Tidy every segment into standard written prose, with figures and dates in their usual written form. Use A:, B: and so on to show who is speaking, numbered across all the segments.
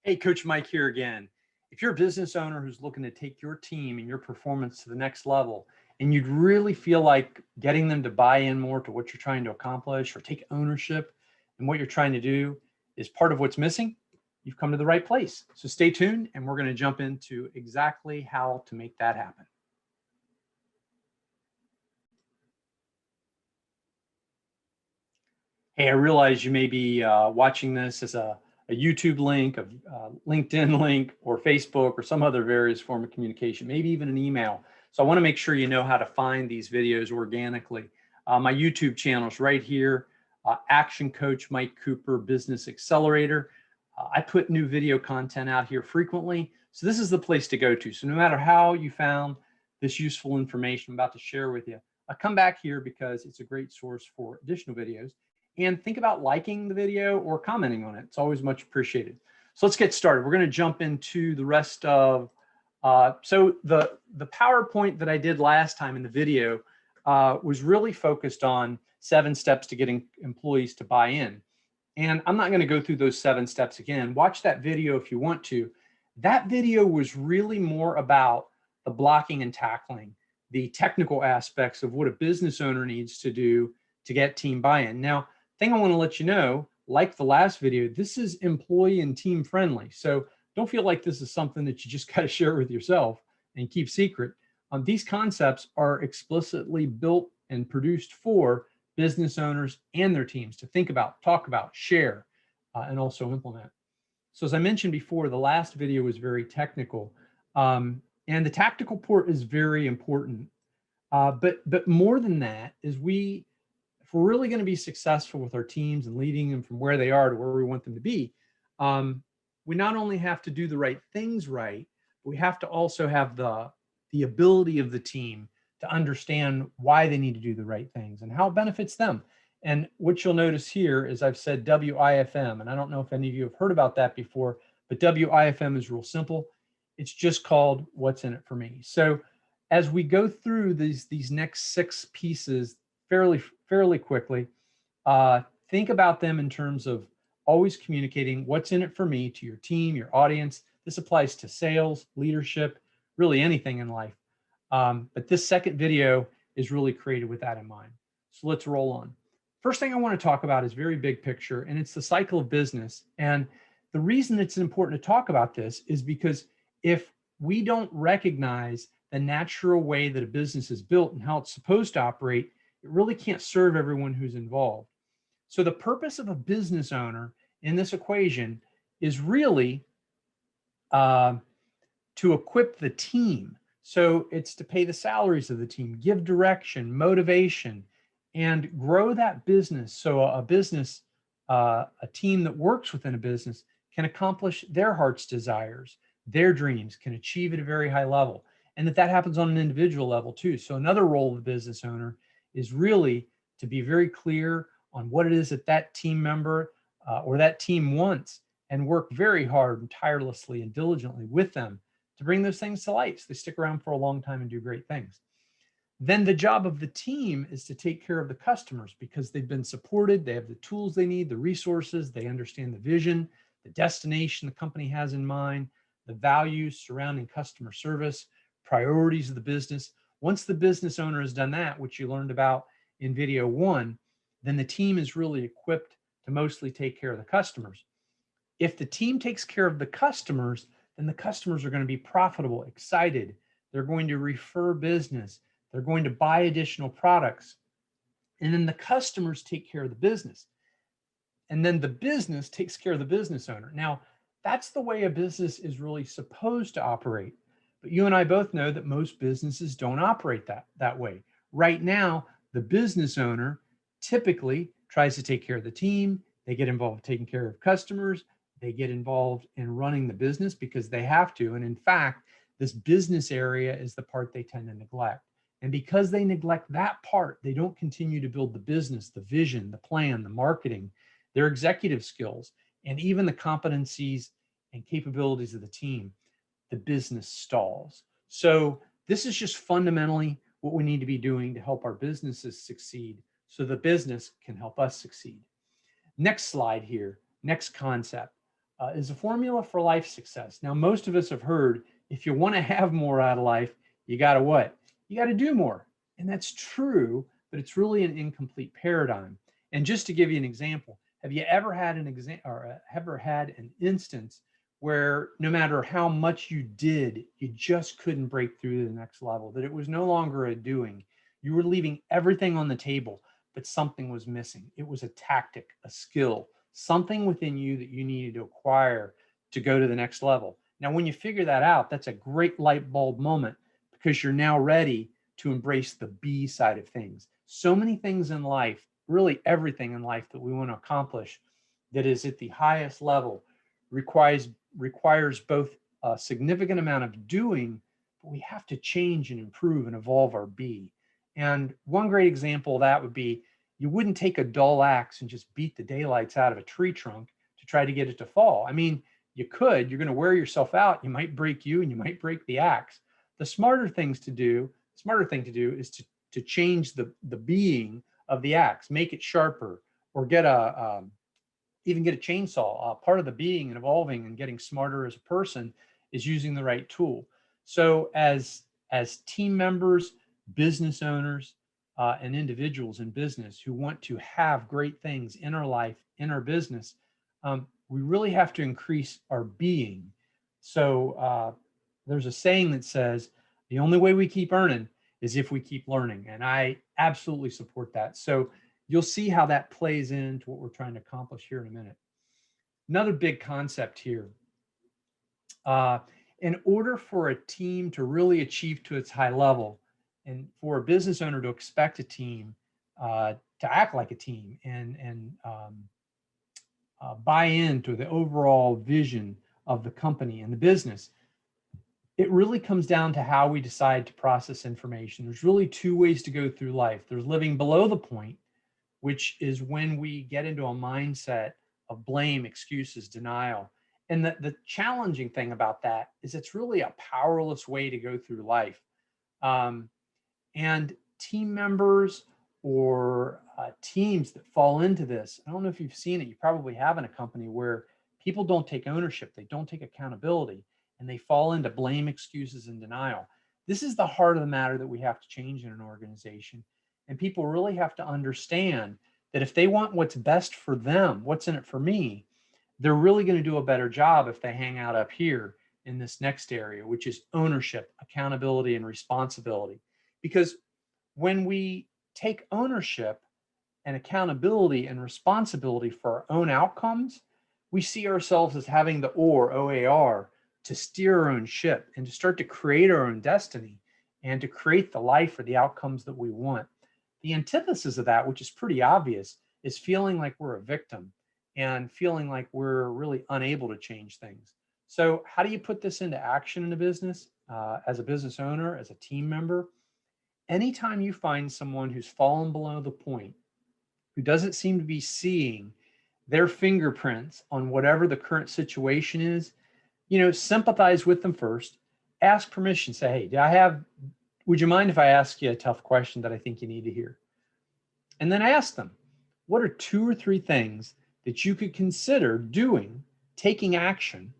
A: Hey, Coach Mike here again. If you're a business owner who's looking to take your team and your performance to the next level, and you'd really feel like getting them to buy in more to what you're trying to accomplish or take ownership in what you're trying to do is part of what's missing, you've come to the right place. So stay tuned, and we're going to jump into exactly how to make that happen. Hey, I realize you may be watching this as a YouTube link, a LinkedIn link, or Facebook, or some other various form of communication, maybe even an email. So I want to make sure you know how to find these videos organically. My YouTube channel is right here, Action Coach Mike Cooper Business Accelerator. I put new video content out here frequently, so this is the place to go to. So no matter how you found this useful information I'm about to share with you, I come back here because it's a great source for additional videos. And think about liking the video or commenting on it. It's always much appreciated. So let's get started. We're going to jump into the rest of, so the PowerPoint that I did last time in the video was really focused on 7 steps to getting employees to buy in. And I'm not going to go through those 7 steps again. Watch that video if you want to. That video was really more about the blocking and tackling, the technical aspects of what a business owner needs to do to get team buy-in. Now, thing I want to let you know, like the last video, this is employee and team friendly. So don't feel like this is something that you just got to share with yourself and keep secret. These concepts are explicitly built and produced for business owners and their teams to think about, talk about, share, and also implement. So as I mentioned before, the last video was very technical, and the tactical part is very important. But more than that is if we're really going to be successful with our teams and leading them from where they are to where we want them to be, we not only have to do the right things right, but we have to also have the ability of the team to understand why they need to do the right things and how it benefits them. And what you'll notice here is I've said WIFM, and I don't know if any of you have heard about that before, but WIFM is real simple. It's just called what's in it for me. So as we go through these next 6 pieces fairly quickly, think about them in terms of always communicating what's in it for me to your team, your audience. This applies to sales, leadership, really anything in life. But this second video is really created with that in mind. So let's roll on. First thing I want to talk about is very big picture, and it's the cycle of business. And the reason it's important to talk about this is because if we don't recognize the natural way that a business is built and how it's supposed to operate, it really can't serve everyone who's involved. So the purpose of a business owner in this equation is really to equip the team. So it's to pay the salaries of the team, give direction, motivation, and grow that business. So a team that works within a business can accomplish their heart's desires, their dreams, can achieve at a very high level. And that happens on an individual level too. So another role of the business owner is really to be very clear on what it is that that team member or that team wants and work very hard and tirelessly and diligently with them to bring those things to life so they stick around for a long time and do great things. Then the job of the team is to take care of the customers because they've been supported, they have the tools they need, the resources, they understand the vision, the destination the company has in mind, the values surrounding customer service, priorities of the business. Once the business owner has done that, which you learned about in video 1, then the team is really equipped to mostly take care of the customers. If the team takes care of the customers, then the customers are going to be profitable, excited. They're going to refer business. They're going to buy additional products. And then the customers take care of the business. And then the business takes care of the business owner. Now, that's the way a business is really supposed to operate. But you and I both know that most businesses don't operate that way. Right now, the business owner typically tries to take care of the team. They get involved taking care of customers. They get involved in running the business because they have to. And in fact, this business area is the part they tend to neglect. And because they neglect that part, they don't continue to build the business, the vision, the plan, the marketing, their executive skills, and even the competencies and capabilities of the team. The business stalls. So this is just fundamentally what we need to be doing to help our businesses succeed so the business can help us succeed. Next slide here, next concept. is a formula for life success. Now, most of us have heard if you want to have more out of life, you got to what? You got to do more. And that's true, but it's really an incomplete paradigm. And just to give you an example, have you ever had an instance where no matter how much you did, you just couldn't break through to the next level, that it was no longer a doing? You were leaving everything on the table, but something was missing. It was a tactic, a skill, something within you that you needed to acquire to go to the next level. Now, when you figure that out, that's a great light bulb moment because you're now ready to embrace the B side of things. So many things in life, really everything in life that we want to accomplish that is at the highest level requires both a significant amount of doing, but we have to change and improve and evolve our B. And one great example of that would be you wouldn't take a dull axe and just beat the daylights out of a tree trunk to try to get it to fall. I mean, you could, you're going to wear yourself out. You might break you and you might break the axe. The smarter thing to do is to change the being of the axe, make it sharper, or even get a chainsaw. Part of the being and evolving and getting smarter as a person is using the right tool. So as team members, business owners, and individuals in business who want to have great things in our life, in our business, we really have to increase our being. So there's a saying that says, the only way we keep earning is if we keep learning. And I absolutely support that. So you'll see how that plays into what we're trying to accomplish here in a minute. Another big concept here. In order for a team to really achieve to its high level, and for a business owner to expect a team to act like a team and buy into the overall vision of the company and the business, it really comes down to how we decide to process information. There's really two ways to go through life. There's living below the point, which is when we get into a mindset of blame, excuses, denial. And the challenging thing about that is it's really a powerless way to go through life. And team members or teams that fall into this, I don't know if you've seen it, you probably have in a company where people don't take ownership, they don't take accountability, and they fall into blame, excuses, and denial. This is the heart of the matter that we have to change in an organization. And people really have to understand that if they want what's best for them, what's in it for me, they're really going to do a better job if they hang out up here in this next area, which is ownership, accountability, and responsibility. Because when we take ownership and accountability and responsibility for our own outcomes, we see ourselves as having the OAR, to steer our own ship and to start to create our own destiny and to create the life or the outcomes that we want. The antithesis of that, which is pretty obvious, is feeling like we're a victim and feeling like we're really unable to change things. So how do you put this into action in a business, as a business owner, as a team member? Anytime you find someone who's fallen below the point, who doesn't seem to be seeing their fingerprints on whatever the current situation is, sympathize with them first, ask permission, say, hey, would you mind if I ask you a tough question that I think you need to hear? And then ask them, what are 2 or 3 things that you could consider doing, taking action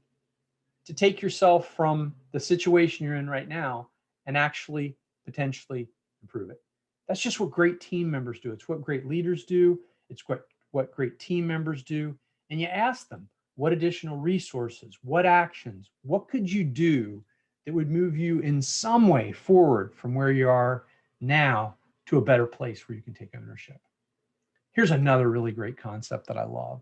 A: to take yourself from the situation you're in right now and actually potentially improve it? That's just what great team members do. It's what great leaders do. It's what great team members do. And you ask them, what additional resources, what actions, what could you do that would move you in some way forward from where you are now to a better place where you can take ownership? Here's another really great concept that I love.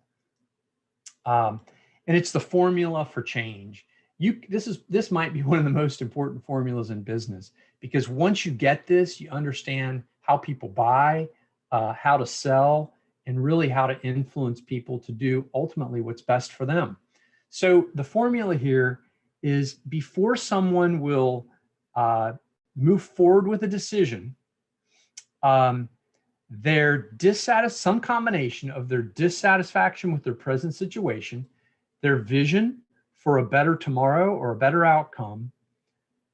A: And it's the formula for change. This might be one of the most important formulas in business, because once you get this, you understand how people buy, how to sell, and really how to influence people to do ultimately what's best for them. So the formula here is, before someone will move forward with a decision, some combination of their dissatisfaction with their present situation, their vision for a better tomorrow or a better outcome,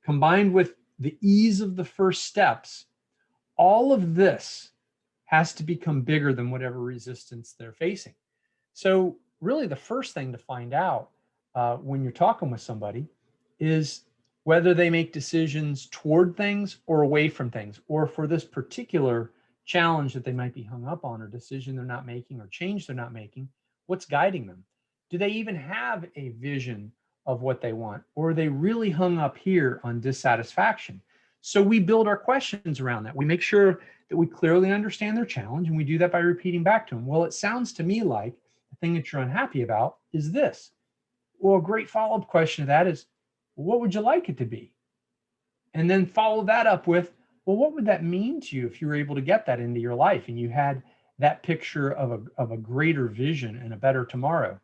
A: combined with the ease of the first steps, all of this has to become bigger than whatever resistance they're facing. So really the first thing to find out when you're talking with somebody is whether they make decisions toward things or away from things, or for this particular challenge that they might be hung up on, or decision they're not making, or change they're not making, what's guiding them? Do they even have a vision of what they want, or are they really hung up here on dissatisfaction? So we build our questions around that. We make sure that we clearly understand their challenge, and we do that by repeating back to them. Well, it sounds to me like the thing that you're unhappy about is this. Well, a great follow-up question to that is, what would you like it to be? And then follow that up with, well, what would that mean to you if you were able to get that into your life and you had that picture of a greater vision and a better tomorrow?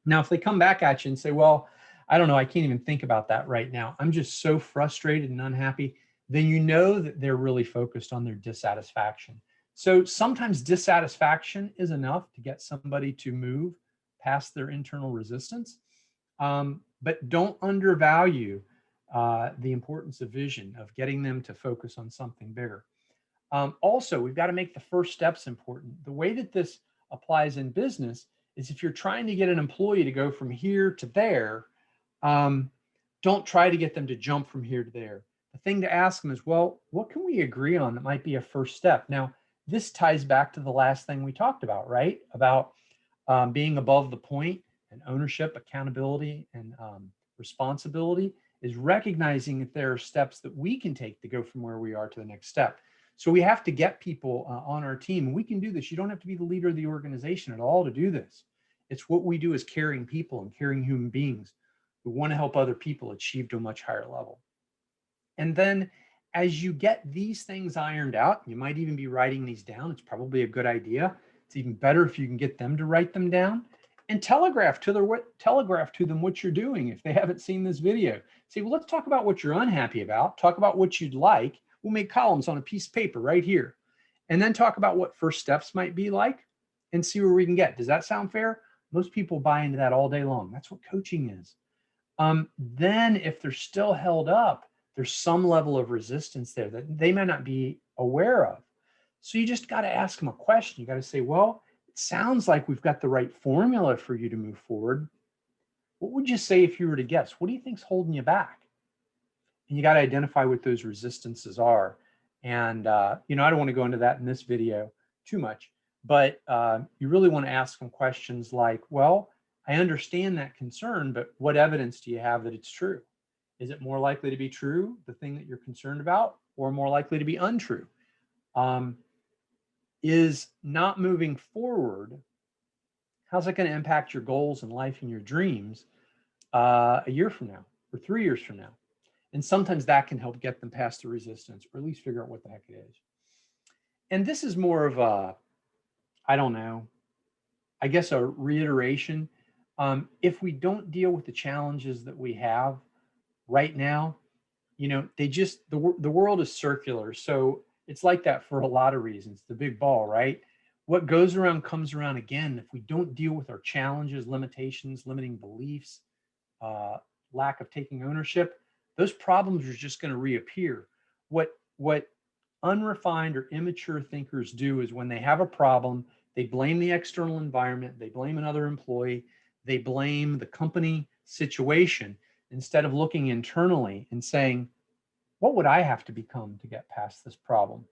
A: Now, if they come back at you and say, well, I don't know, I can't even think about that right now, I'm just so frustrated and unhappy, then you know that they're really focused on their dissatisfaction. So sometimes dissatisfaction is enough to get somebody to move past their internal resistance. But don't undervalue the importance of vision, of getting them to focus on something bigger. Also, we've got to make the first steps important. The way that this applies in business is if you're trying to get an employee to go from here to there, don't try to get them to jump from here to there. The thing to ask them is, well, what can we agree on that might be a first step? Now, this ties back to the last thing we talked about, right? About being above the point, and ownership, accountability, and responsibility is recognizing that there are steps that we can take to go from where we are to the next step. So we have to get people on our team, and we can do this. You don't have to be the leader of the organization at all to do this. It's what we do as caring people and caring human beings who want to help other people achieve to a much higher level. And then as you get these things ironed out, you might even be writing these down. It's probably a good idea. It's even better if you can get them to write them down and telegraph to them what you're doing if they haven't seen this video. Say, well, let's talk about what you're unhappy about. Talk about what you'd like. We'll make columns on a piece of paper right here. And then talk about what first steps might be like and see where we can get. Does that sound fair? Most people buy into that all day long. That's what coaching is. Then if they're still held up, there's some level of resistance there that they may not be aware of. So you just got to ask them a question. You got to say, well, it sounds like we've got the right formula for you to move forward. What would you say if you were to guess? What do you think's holding you back? And you got to identify what those resistances are. And, I don't want to go into that in this video too much, but you really want to ask them questions like, well, I understand that concern, but what evidence do you have that it's true? Is it more likely to be true, the thing that you're concerned about, or more likely to be untrue? Is not moving forward, how's it going to impact your goals in life and your dreams a year from now or 3 years from now? And sometimes that can help get them past the resistance, or at least figure out what the heck it is. And this is more of a, I don't know, I guess a reiteration. If we don't deal with the challenges that we have right now, the world is circular. So it's like that for a lot of reasons. The big ball, right? What goes around comes around again. If we don't deal with our challenges, limitations, limiting beliefs, lack of taking ownership, those problems are just going to reappear. What unrefined or immature thinkers do is when they have a problem, they blame the external environment, they blame another employee, they blame the company situation, instead of looking internally and saying, what would I have to become to get past this problem?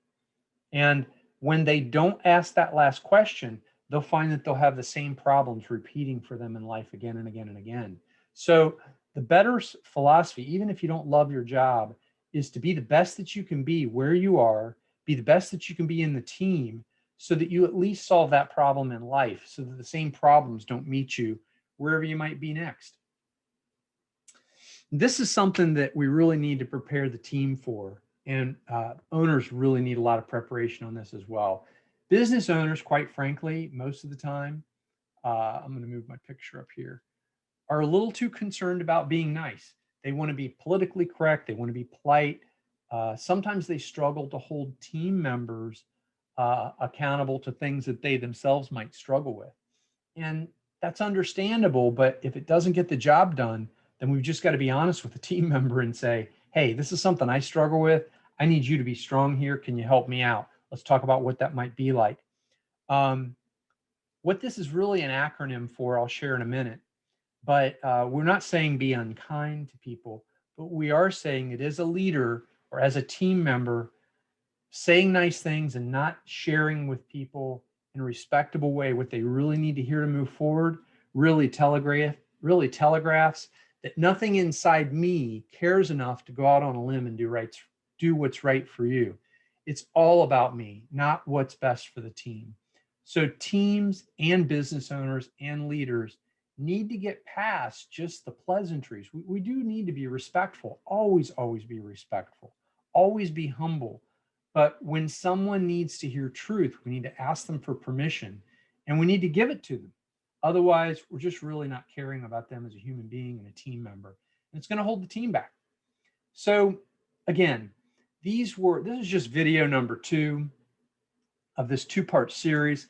A: And when they don't ask that last question, they'll find that they'll have the same problems repeating for them in life again and again and again. So the better philosophy, even if you don't love your job, is to be the best that you can be where you are, be the best that you can be in the team, so that you at least solve that problem in life, so that the same problems don't meet you wherever you might be next. This is something that we really need to prepare the team for, and owners really need a lot of preparation on this as well. Business owners, quite frankly, most of the time, I'm going to move my picture up here, are a little too concerned about being nice. They want to be politically correct. They want to be polite. Sometimes they struggle to hold team members accountable to things that they themselves might struggle with. And that's understandable, but if it doesn't get the job done, then we've just got to be honest with the team member and say, hey, this is something I struggle with. I need you to be strong here. Can you help me out? Let's talk about what that might be like. What this is really an acronym for, I'll share in a minute. But we're not saying be unkind to people, but we are saying it as a leader or as a team member, saying nice things and not sharing with people in a respectable way what they really need to hear to move forward really telegraphs that nothing inside me cares enough to go out on a limb and do what's right for you. It's all about me, not what's best for the team. So teams and business owners and leaders need to get past just the pleasantries. We do need to be respectful, always be respectful, always be humble. But when someone needs to hear truth, we need to ask them for permission and we need to give it to them. Otherwise, we're just really not caring about them as a human being and a team member. And it's going to hold the team back. So, again, this is just video number 2 of this 2-part series.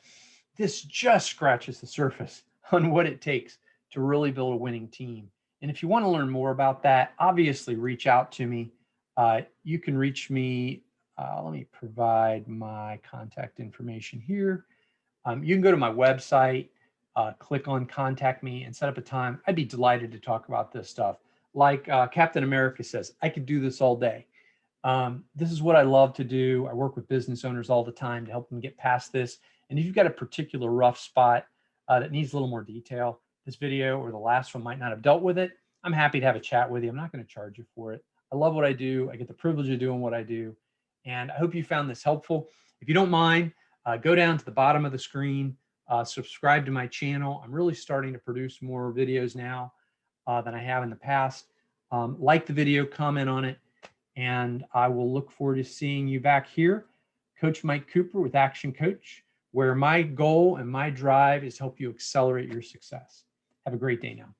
A: This just scratches the surface on what it takes to really build a winning team. And if you want to learn more about that, obviously reach out to me. You can reach me. Let me provide my contact information here. You can go to my website, click on contact me and set up a time. I'd be delighted to talk about this stuff. Like Captain America says, I could do this all day. This is what I love to do. I work with business owners all the time to help them get past this. And if you've got a particular rough spot that needs a little more detail, this video or the last one might not have dealt with it. I'm happy to have a chat with you. I'm not going to charge you for it. I love what I do. I get the privilege of doing what I do. And I hope you found this helpful. If you don't mind, go down to the bottom of the screen, subscribe to my channel. I'm really starting to produce more videos now than I have in the past. Like the video, comment on it, and I will look forward to seeing you back here. Coach Mike Cooper with Action Coach, where my goal and my drive is to help you accelerate your success. Have a great day now.